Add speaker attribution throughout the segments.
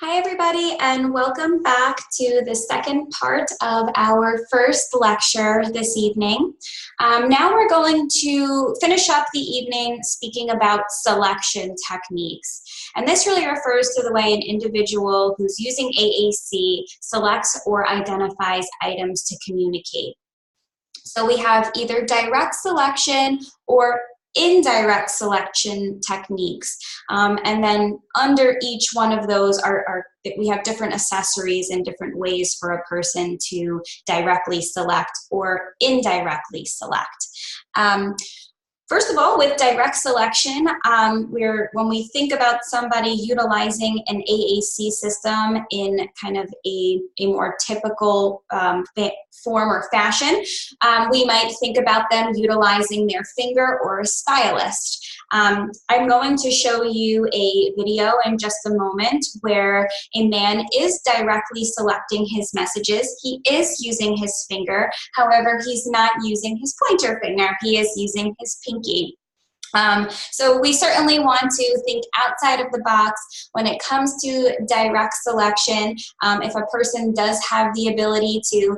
Speaker 1: Hi everybody, and welcome back to the second part of our first lecture this evening. Now we're going to finish up the evening speaking about selection techniques. And this really refers to the way an individual who's using AAC selects or identifies items to communicate. So we have either direct selection or indirect selection techniques. And then under each one of those we have different accessories and different ways for a person to directly select or indirectly select. First of all, with direct selection, when we think about somebody utilizing an AAC system in kind of a more typical form or fashion, we might think about them utilizing their finger or a stylist. I'm going to show you a video in just a moment where a man is directly selecting his messages. He is using his finger, however, he's not using his pointer finger. He is using his pinky. So we certainly want to think outside of the box when it comes to direct selection. If a person does have the ability to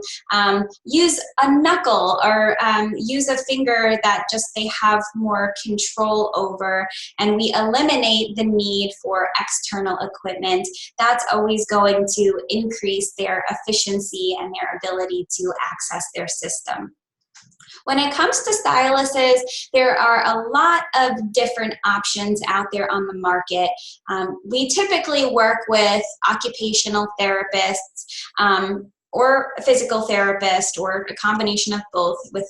Speaker 1: use a knuckle or use a finger that just they have more control over, and we eliminate the need for external equipment, that's always going to increase their efficiency and their ability to access their system. When it comes to styluses, there are a lot of different options out there on the market. We typically work with occupational therapists or a physical therapist or a combination of both with,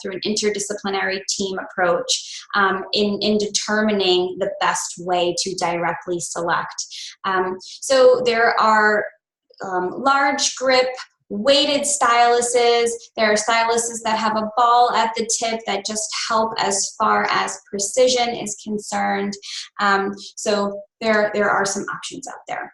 Speaker 1: through an interdisciplinary team approach in determining the best way to directly select. So there are large grip weighted styluses. There are styluses that have a ball at the tip that just help as far as precision is concerned. So there are some options out there.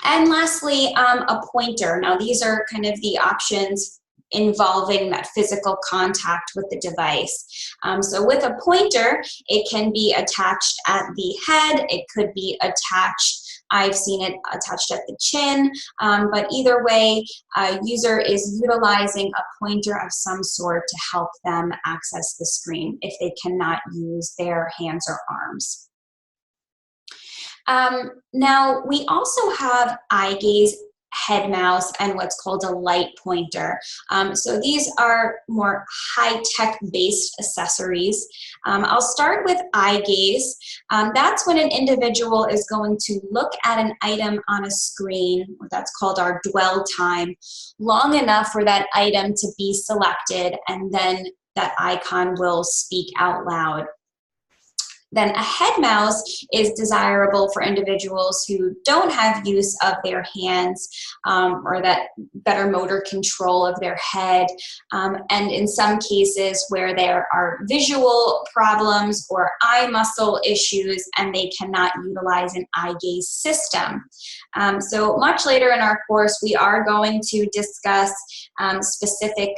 Speaker 1: And lastly, a pointer. Now these are kind of the options involving that physical contact with the device. So with a pointer, it can be attached at the head, it could be attached, I've seen it attached at the chin, but either way, a user is utilizing a pointer of some sort to help them access the screen if they cannot use their hands or arms. Now, we also have eye gaze, head mouse, and what's called a light pointer. So these are more high-tech based accessories. I'll start with eye gaze. That's when an individual is going to look at an item on a screen, or that's called our dwell time, long enough for that item to be selected, and then that icon will speak out loud. Then a head mouse is desirable for individuals who don't have use of their hands or that better motor control of their head. And in some cases where there are visual problems or eye muscle issues and they cannot utilize an eye gaze system. So much later in our course, we are going to discuss specific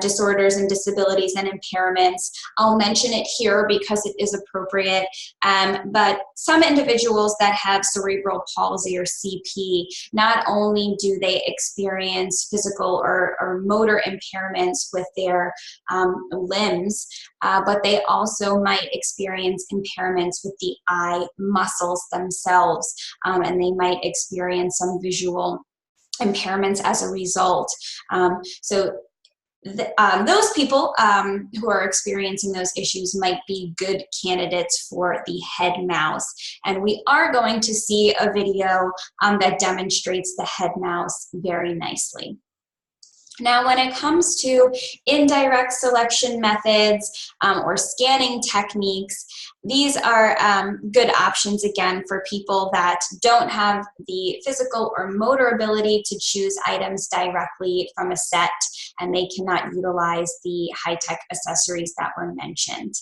Speaker 1: disorders and disabilities and impairments. I'll mention it here because it is appropriate, but some individuals that have cerebral palsy or CP, not only do they experience physical or motor impairments with their limbs, but they also might experience impairments with the eye muscles themselves, and they might experience some visual impairments as a result. Those people who are experiencing those issues might be good candidates for the head mouse. And we are going to see a video that demonstrates the head mouse very nicely. Now, when it comes to indirect selection methods or scanning techniques, these are good options, again, for people that don't have the physical or motor ability to choose items directly from a set, and they cannot utilize the high-tech accessories that were mentioned.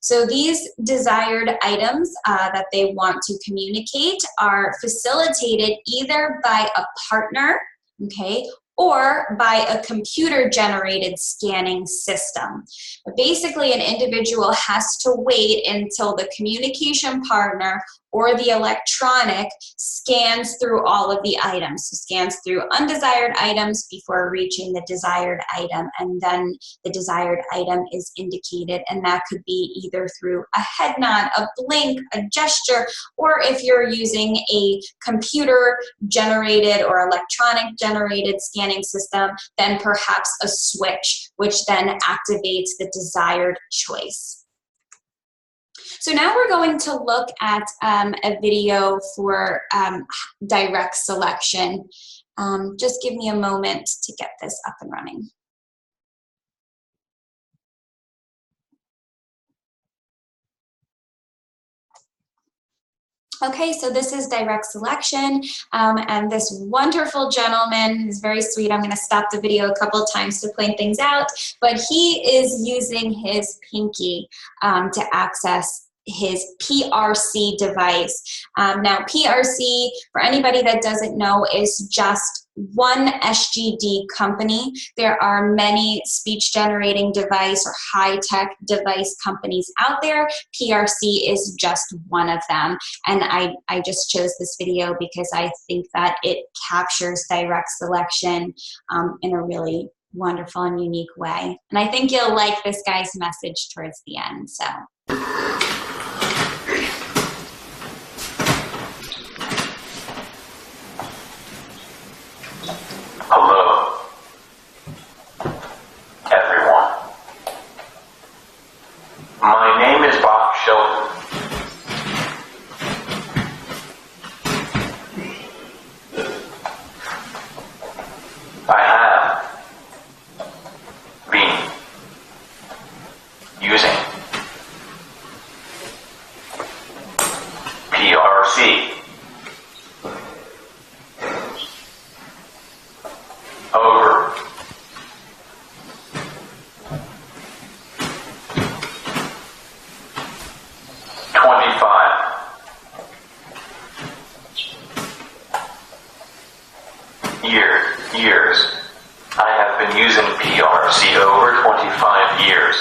Speaker 1: So these desired items that they want to communicate are facilitated either by a partner, okay, or by a computer-generated scanning system. But basically, an individual has to wait until the communication partner or the electronic scans through all of the items. So scans through undesired items before reaching the desired item, and then the desired item is indicated, and that could be either through a head nod, a blink, a gesture, or if you're using a computer generated or electronic generated scanning system, then perhaps a switch, which then activates the desired choice. So now we're going to look at a video for direct selection. Just give me a moment to get this up and running. Okay, so this is direct selection, and this wonderful gentleman who's very sweet. I'm going to stop the video a couple of times to point things out, but he is using his pinky to access his PRC device. Now, PRC, for anybody that doesn't know, is just one SGD company. There are many speech generating device or high-tech device companies out there. PRC is just one of them. And I just chose this video because I think that it captures direct selection in a really wonderful and unique way. And I think you'll like this guy's message towards the end. So.
Speaker 2: Hello, everyone. My name is Bob Shelton. I have been using PRC over 25 years. I have been using PRC over 25 years.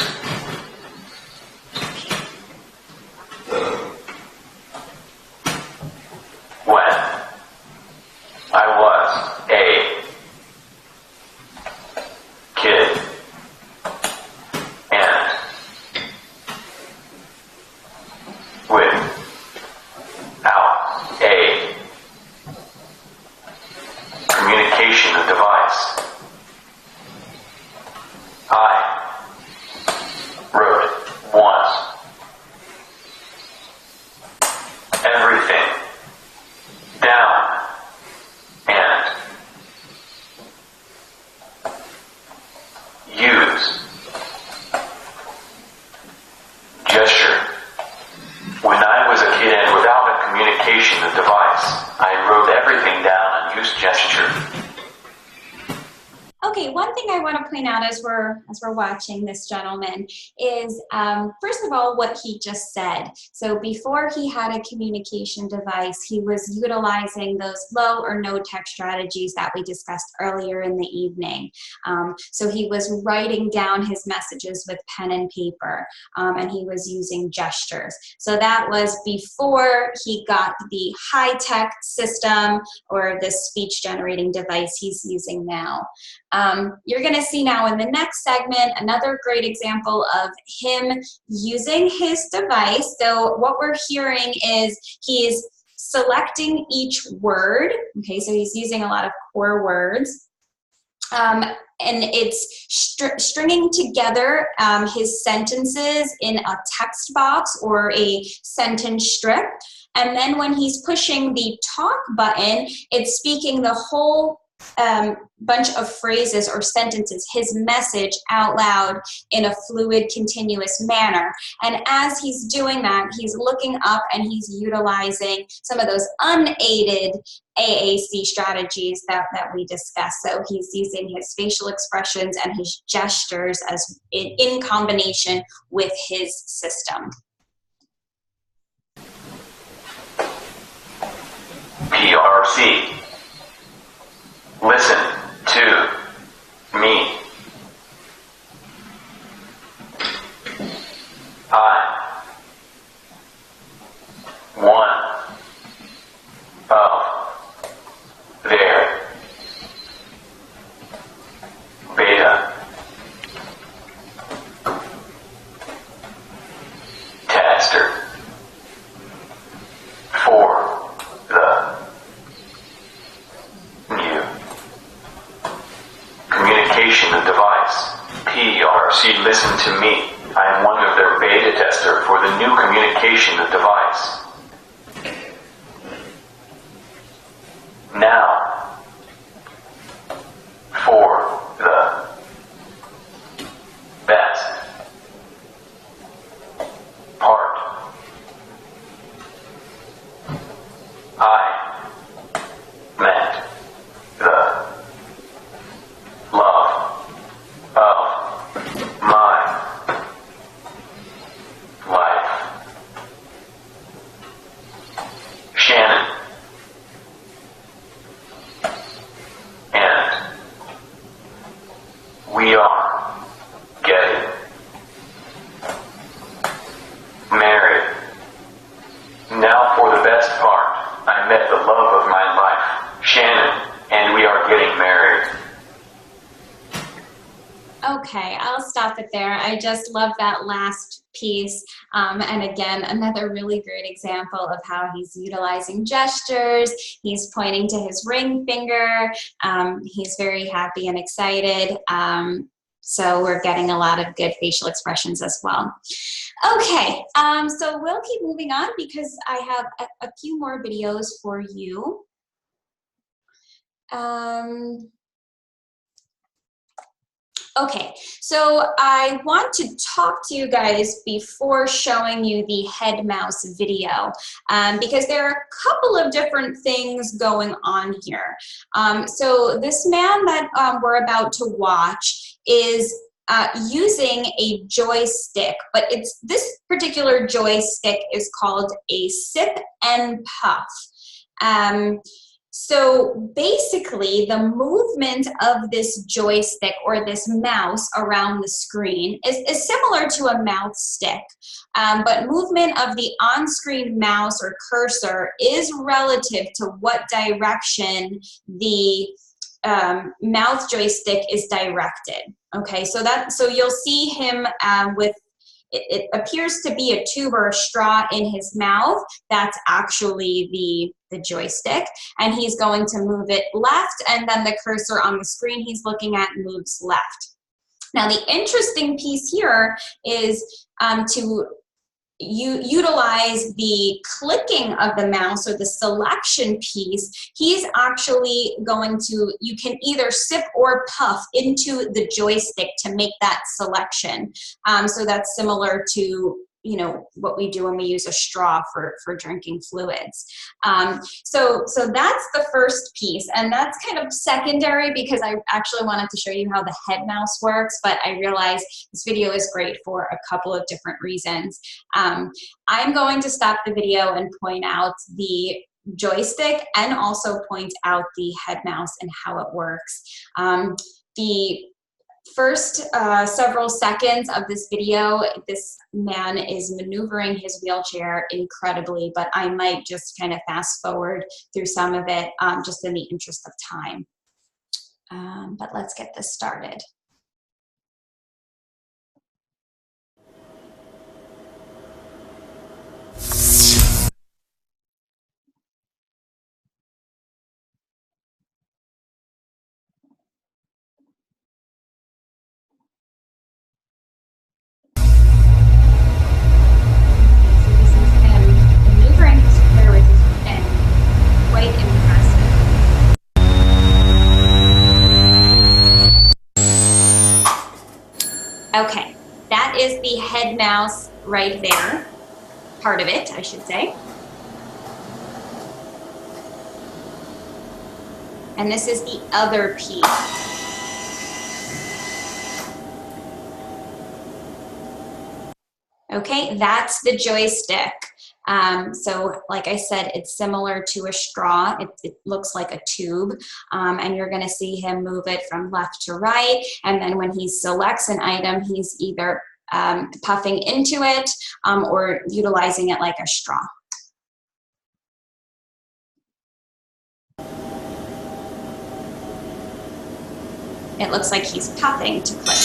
Speaker 2: When I was a kid and without a communication device, I wrote once everything down and use gesture. When I was a kid and without a communication device, I wrote everything down and used gesture.
Speaker 1: Okay, one thing I want to point out as we're watching this gentleman is, first of all, what he just said. So before he had a communication device, he was utilizing those low or no tech strategies that we discussed earlier in the evening. So he was writing down his messages with pen and paper, and he was using gestures. So that was before he got the high-tech system or the speech generating device he's using now. You're going to see now in the next segment another great example of him using his device. So what we're hearing is he's selecting each word. Okay, so he's using a lot of core words. And it's stringing together his sentences in a text box or a sentence strip. And then when he's pushing the talk button, it's speaking the whole bunch of phrases or sentences, his message out loud in a fluid, continuous manner. And as he's doing that, he's looking up and he's utilizing some of those unaided AAC strategies that we discussed. So he's using his facial expressions and his gestures as in combination with his system.
Speaker 2: PRC. Listen to me. I want met the love of my life, Shannon, and we are getting married.
Speaker 1: Okay, I'll stop it there. I just love that last piece. And again, another really great example of how he's utilizing gestures. He's pointing to his ring finger. He's very happy and excited. So we're getting a lot of good facial expressions as well. Okay, so we'll keep moving on because I have a few more videos for you. Okay, so I want to talk to you guys before showing you the head mouse video because there are a couple of different things going on here. So this man that we're about to watch is using a joystick, but this particular joystick is called a sip and puff. So basically, the movement of this joystick or this mouse around the screen is similar to a mouth stick, but movement of the on-screen mouse or cursor is relative to what direction the mouth joystick is directed. Okay, so you'll see him with it appears to be a tube or a straw in his mouth. That's actually the joystick, and he's going to move it left, and then the cursor on the screen he's looking at moves left. Now the interesting piece here is to utilize the clicking of the mouse or the selection piece. He's actually going to, you can either sip or puff into the joystick to make that selection. So that's similar to, you know, what we do when we use a straw for drinking fluids. So that's the first piece, and that's kind of secondary because I actually wanted to show you how the head mouse works, but I realized this video is great for a couple of different reasons. I'm going to stop the video and point out the joystick and also point out the head mouse and how it works. The first several seconds of this video, this man is maneuvering his wheelchair incredibly, but I might just kind of fast forward through some of it just in the interest of time. But let's get this started. Okay, that is the head mouse right there, part of it, I should say. And this is the other piece. Okay, that's the joystick. So like I said, it's similar to a straw. It looks like a tube, and you're gonna see him move it from left to right. And then when he selects an item, he's either puffing into it or utilizing it like a straw. It looks like he's puffing to click.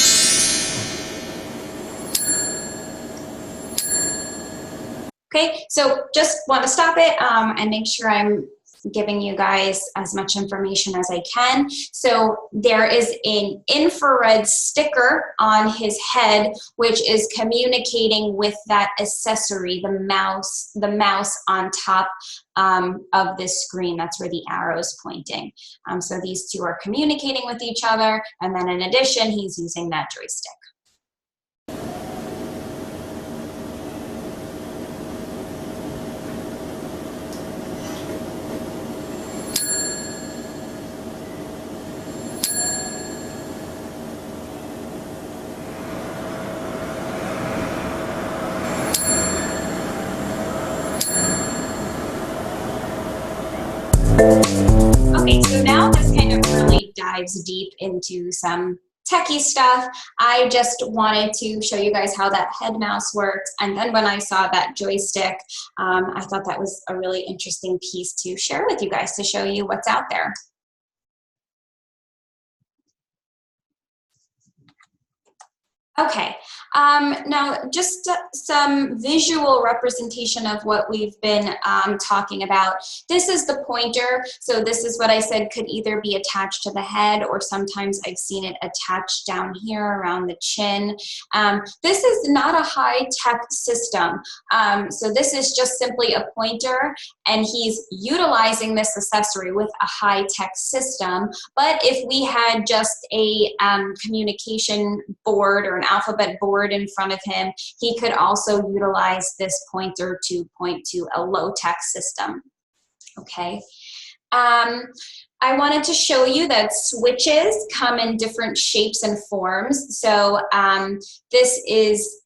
Speaker 1: Okay, so just want to stop it and make sure I'm giving you guys as much information as I can. So there is an infrared sticker on his head, which is communicating with that accessory, the mouse on top of this screen. That's where the arrow's pointing. So these two are communicating with each other, and then in addition, he's using that joystick. Okay, so now this kind of really dives deep into some techie stuff. I just wanted to show you guys how that head mouse works. And then when I saw that joystick, I thought that was a really interesting piece to share with you guys to show you what's out there. Okay, now just some visual representation of what we've been talking about. This is the pointer. So this is what I said could either be attached to the head, or sometimes I've seen it attached down here around the chin. This is not a high-tech system. So this is just simply a pointer, and he's utilizing this accessory with a high-tech system. But if we had just a communication board or an alphabet board in front of him, he could also utilize this pointer to point to a low-tech system. Okay. I wanted to show you that switches come in different shapes and forms. So this is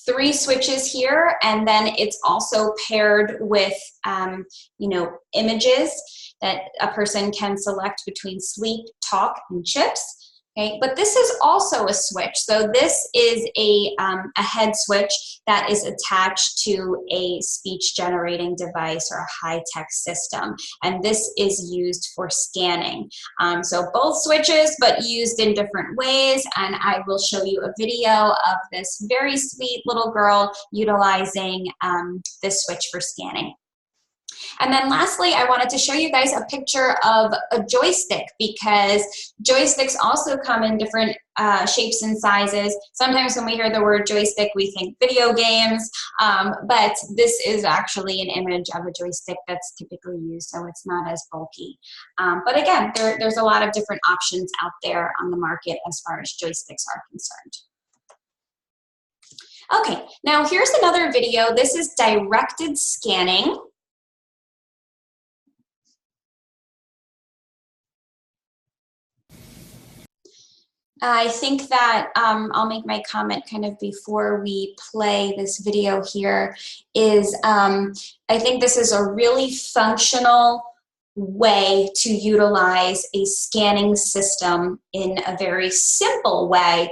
Speaker 1: 3 switches here, and then it's also paired with, you know, images that a person can select between sleep, talk, and chips. Okay, but this is also a switch. So this is a head switch that is attached to a speech generating device or a high-tech system. And this is used for scanning. So both switches, but used in different ways. And I will show you a video of this very sweet little girl utilizing this switch for scanning. And then lastly, I wanted to show you guys a picture of a joystick, because joysticks also come in different shapes and sizes. Sometimes when we hear the word joystick, we think video games, but this is actually an image of a joystick that's typically used, so it's not as bulky. But again, there's a lot of different options out there on the market as far as joysticks are concerned. Okay, now here's another video. This is directed scanning. I think that I'll make my comment kind of before we play this video here is I think this is a really functional way to utilize a scanning system in a very simple way.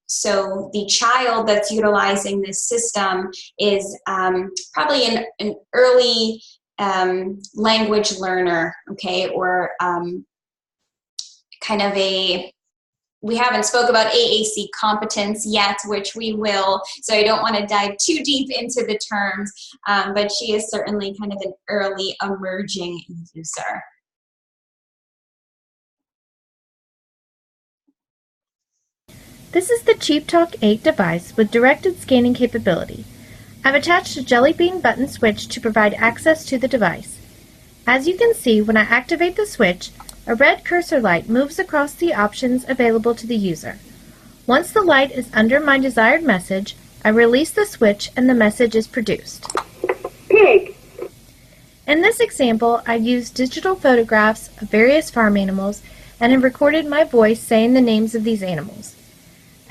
Speaker 1: So the child that's utilizing this system is probably an early language learner, okay, or kind of a, we haven't spoke about AAC competence yet, which we will, so I don't want to dive too deep into the terms, but she is certainly kind of an early emerging user.
Speaker 3: This is the CheapTalk 8 device with directed scanning capability. I've attached a Jelly Bean button switch to provide access to the device. As you can see, when I activate the switch, a red cursor light moves across the options available to the user. Once the light is under my desired message, I release the switch and the message is produced.
Speaker 4: Pig.
Speaker 3: In this example, I used digital photographs of various farm animals and have recorded my voice saying the names of these animals.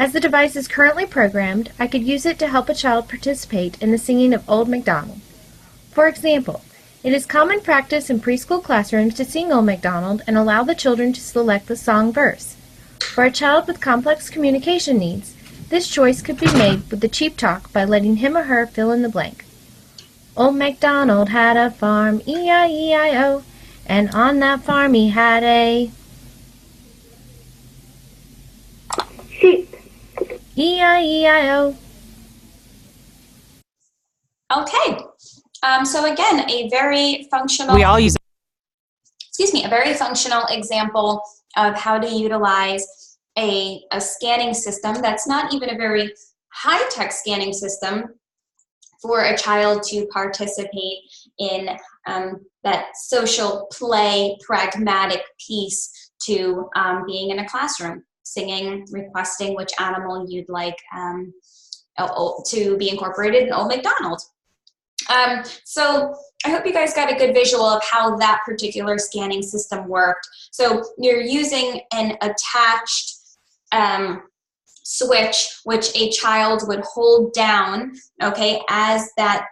Speaker 3: As the device is currently programmed, I could use it to help a child participate in the singing of Old MacDonald. For example, it is common practice in preschool classrooms to sing Old MacDonald and allow the children to select the song verse. For a child with complex communication needs, this choice could be made with the CheapTalk by letting him or her fill in the blank. Old MacDonald had a farm, E-I-E-I-O, and on that farm he had a
Speaker 4: Sheep.
Speaker 3: E-I-E-I-O.
Speaker 1: Okay. So again, a very functional, a very functional example of how to utilize a scanning system that's not even a very high-tech scanning system for a child to participate in that social play, pragmatic piece to being in a classroom, singing, requesting which animal you'd like to be incorporated in Old MacDonald. So I hope you guys got a good visual of how that particular scanning system worked. So you're using an attached switch, which a child would hold down, okay, as that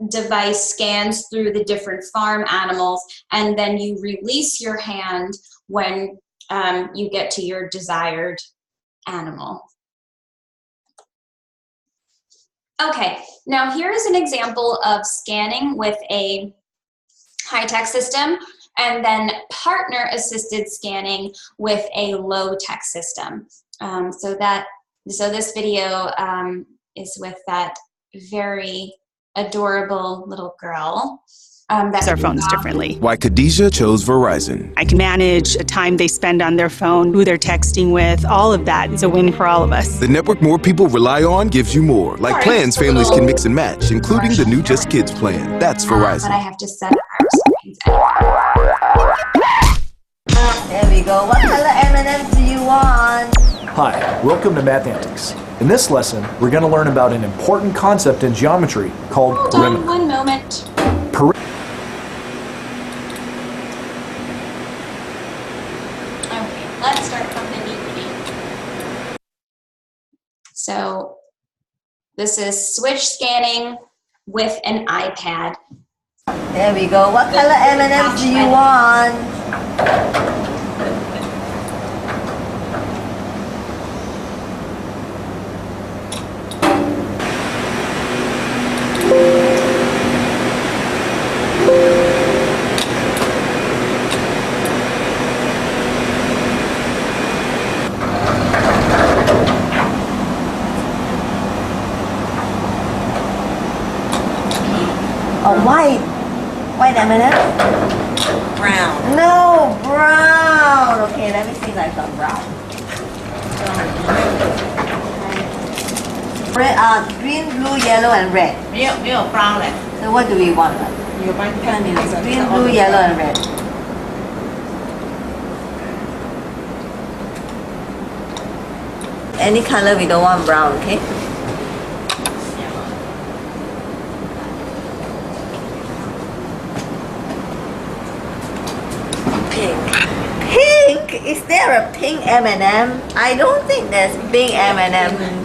Speaker 1: device scans through the different farm animals, and then you release your hand when you get to your desired animal. Okay, now here is an example of scanning with a high-tech system, and then partner-assisted scanning with a low-tech system. So this video is with that very adorable little girl.
Speaker 5: Use our phones differently.
Speaker 6: Why Khadijah chose Verizon.
Speaker 5: I can manage the time they spend on their phone, who they're texting with. All of that is a win for all of us.
Speaker 6: The network more people rely on gives you more. Like plans families can mix and match, including the new Just Kids plan. That's Verizon.
Speaker 1: But I have to set up our screens.
Speaker 7: There we go. What color M&Ms do you want?
Speaker 8: Hi, welcome to Math Antics. In this lesson, we're going to learn about an important concept in geometry called
Speaker 1: Hold
Speaker 8: perimeter.
Speaker 1: on one moment. Okay, let's start from the beginning. So this is switch scanning with an iPad.
Speaker 7: There we go. What color M&Ms do you want? Oh, white. White M&M?
Speaker 9: Brown.
Speaker 7: No, brown. Okay, let me see if I got brown. Red, green, blue, yellow, and red.
Speaker 9: 没有 brown 嘞，
Speaker 7: So what do we want?
Speaker 9: 有 brown 看你的
Speaker 7: Green, blue, yellow, and red. Any color we don't want brown, okay? Pink? Is there a pink M&M? I don't think there's pink M&M.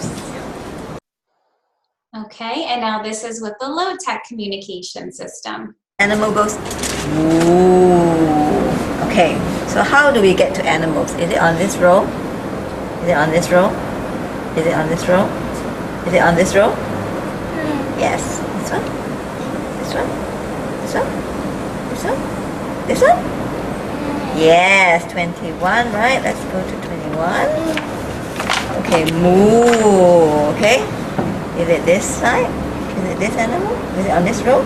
Speaker 1: Okay, and now this is with the low-tech communication system.
Speaker 7: Animal goes. Ooh. Okay, so how do we get to animals? Is it on this row? Is it on this row? Is it on this row? Is it on this row? Yes. This one? This one? This one? This one? This one? Yes, 21, right? Let's go to 21. Okay, moo. Okay. Is it this side? Is it this animal? Is it on this row?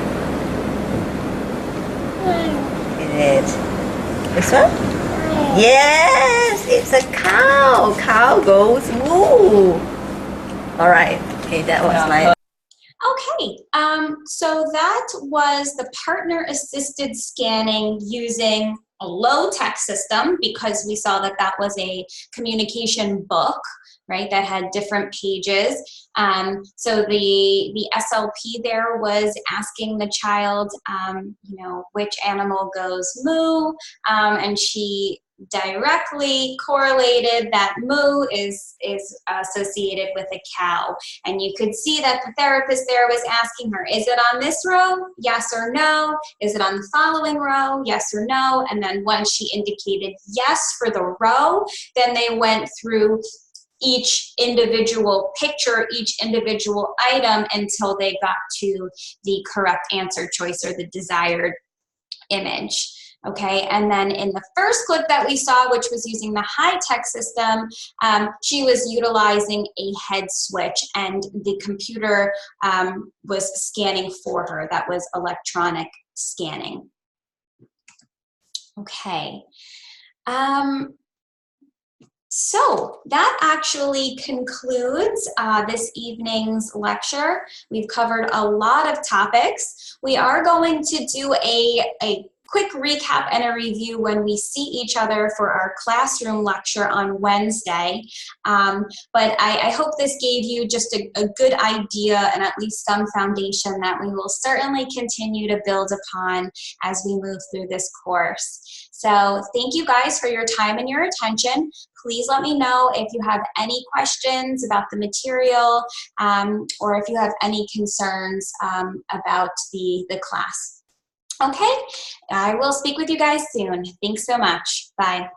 Speaker 7: Is it this one? Yes, it's a cow. Cow goes moo. All right. Okay, that was my.
Speaker 1: Okay, so that was the partner-assisted scanning using a low-tech system, because we saw that that was a communication book, right, that had different pages. So the SLP there was asking the child, you know, which animal goes moo, and she directly correlated that moo is associated with a cow. And you could see that the therapist there was asking her, is it on this row? Yes or no? Is it on the following row? Yes or no? And then once she indicated yes for the row, then they went through each individual picture, each individual item until they got to the correct answer choice or the desired image. Okay, and then in the first clip that we saw, which was using the high-tech system, she was utilizing a head switch, and the computer was scanning for her. That was electronic scanning. Okay. So that actually concludes this evening's lecture. We've covered a lot of topics. We are going to do a quick recap and a review when we see each other for our classroom lecture on Wednesday. But I hope this gave you just a good idea and at least some foundation that we will certainly continue to build upon as we move through this course. So thank you guys for your time and your attention. Please let me know if you have any questions about the material or if you have any concerns about the class. Okay, I will speak with you guys soon. Thanks so much. Bye.